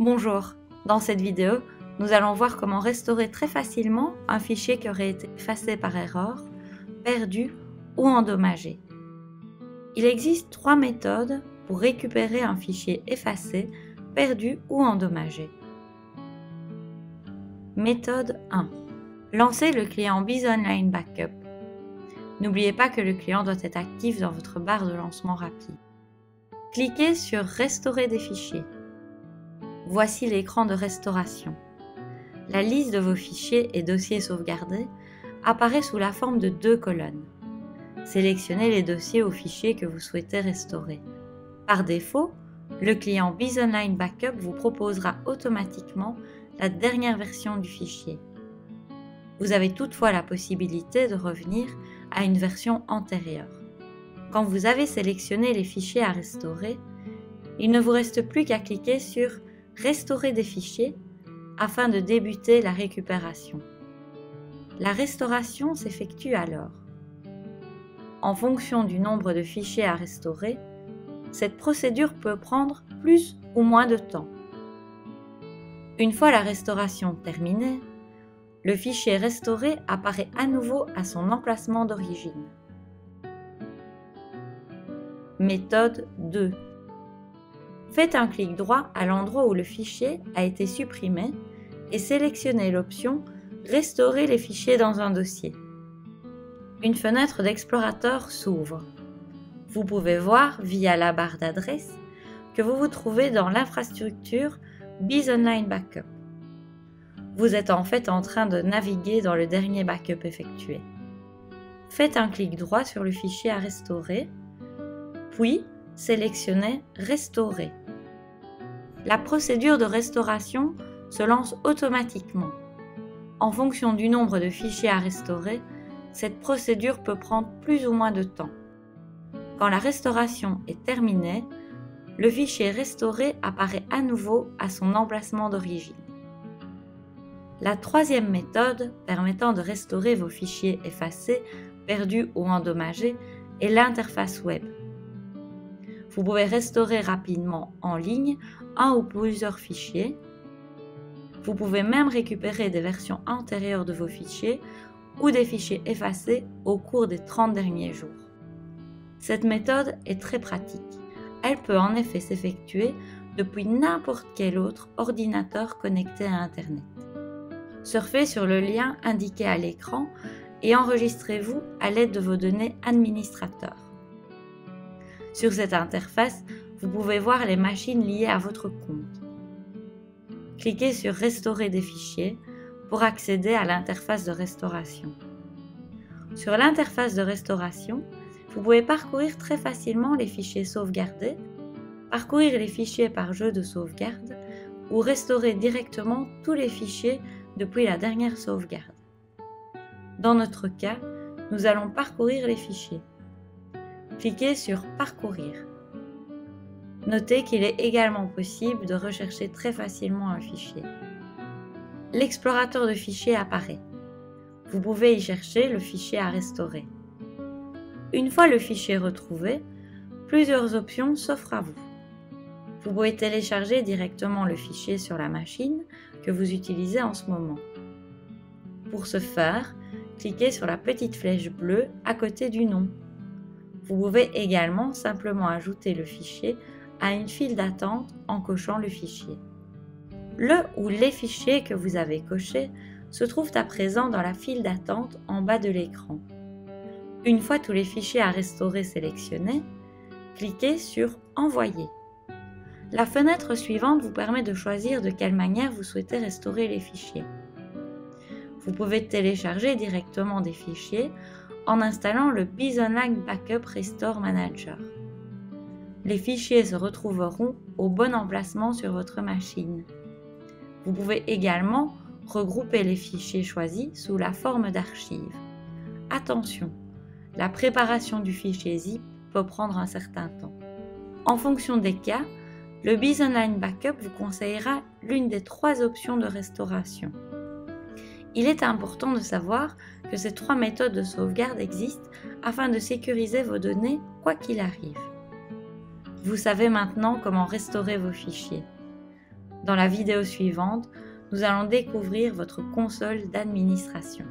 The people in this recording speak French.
Bonjour, dans cette vidéo, nous allons voir comment restaurer très facilement un fichier qui aurait été effacé par erreur, perdu ou endommagé. Il existe 3 méthodes pour récupérer un fichier effacé, perdu ou endommagé. Méthode 1. Lancez le client Biz Online Backup. N'oubliez pas que le client doit être actif dans votre barre de lancement rapide. Cliquez sur Restaurer des fichiers. Voici l'écran de restauration. La liste de vos fichiers et dossiers sauvegardés apparaît sous la forme de 2 colonnes. Sélectionnez les dossiers ou fichiers que vous souhaitez restaurer. Par défaut, le client Biz Online Backup vous proposera automatiquement la dernière version du fichier. Vous avez toutefois la possibilité de revenir à une version antérieure. Quand vous avez sélectionné les fichiers à restaurer, il ne vous reste plus qu'à cliquer sur « Restaurer des fichiers » afin de débuter la récupération. La restauration s'effectue alors. En fonction du nombre de fichiers à restaurer, cette procédure peut prendre plus ou moins de temps. Une fois la restauration terminée, le fichier restauré apparaît à nouveau à son emplacement d'origine. Méthode 2. Faites un clic droit à l'endroit où le fichier a été supprimé et sélectionnez l'option « Restaurer les fichiers dans un dossier ». Une fenêtre d'explorateur s'ouvre. Vous pouvez voir via la barre d'adresse que vous vous trouvez dans l'infrastructure Biz Online Backup. Vous êtes en fait en train de naviguer dans le dernier backup effectué. Faites un clic droit sur le fichier à restaurer, puis sélectionnez « Restaurer ». La procédure de restauration se lance automatiquement. En fonction du nombre de fichiers à restaurer, cette procédure peut prendre plus ou moins de temps. Quand la restauration est terminée, le fichier restauré apparaît à nouveau à son emplacement d'origine. La troisième méthode permettant de restaurer vos fichiers effacés, perdus ou endommagés est l'interface web. Vous pouvez restaurer rapidement en ligne un ou plusieurs fichiers. Vous pouvez même récupérer des versions antérieures de vos fichiers ou des fichiers effacés au cours des 30 derniers jours. Cette méthode est très pratique. Elle peut en effet s'effectuer depuis n'importe quel autre ordinateur connecté à Internet. Surfez sur le lien indiqué à l'écran et enregistrez-vous à l'aide de vos données administrateurs. Sur cette interface, vous pouvez voir les machines liées à votre compte. Cliquez sur « Restaurer des fichiers » pour accéder à l'interface de restauration. Sur l'interface de restauration, vous pouvez parcourir très facilement les fichiers sauvegardés, parcourir les fichiers par jeu de sauvegarde ou restaurer directement tous les fichiers depuis la dernière sauvegarde. Dans notre cas, nous allons parcourir les fichiers. Cliquez sur « Parcourir ». Notez qu'il est également possible de rechercher très facilement un fichier. L'explorateur de fichiers apparaît. Vous pouvez y chercher le fichier à restaurer. Une fois le fichier retrouvé, plusieurs options s'offrent à vous. Vous pouvez télécharger directement le fichier sur la machine que vous utilisez en ce moment. Pour ce faire, cliquez sur la petite flèche bleue à côté du nom. Vous pouvez également simplement ajouter le fichier à une file d'attente en cochant le fichier. Le ou les fichiers que vous avez cochés se trouvent à présent dans la file d'attente en bas de l'écran. Une fois tous les fichiers à restaurer sélectionnés, cliquez sur « Envoyer ». La fenêtre suivante vous permet de choisir de quelle manière vous souhaitez restaurer les fichiers. Vous pouvez télécharger directement des fichiers en installant le Biz Online Backup Restore Manager. Les fichiers se retrouveront au bon emplacement sur votre machine. Vous pouvez également regrouper les fichiers choisis sous la forme d'archives. Attention, la préparation du fichier zip peut prendre un certain temps. En fonction des cas, le Biz Online Backup vous conseillera l'une des 3 options de restauration. Il est important de savoir que ces 3 méthodes de sauvegarde existent afin de sécuriser vos données quoi qu'il arrive. Vous savez maintenant comment restaurer vos fichiers. Dans la vidéo suivante, nous allons découvrir votre console d'administration.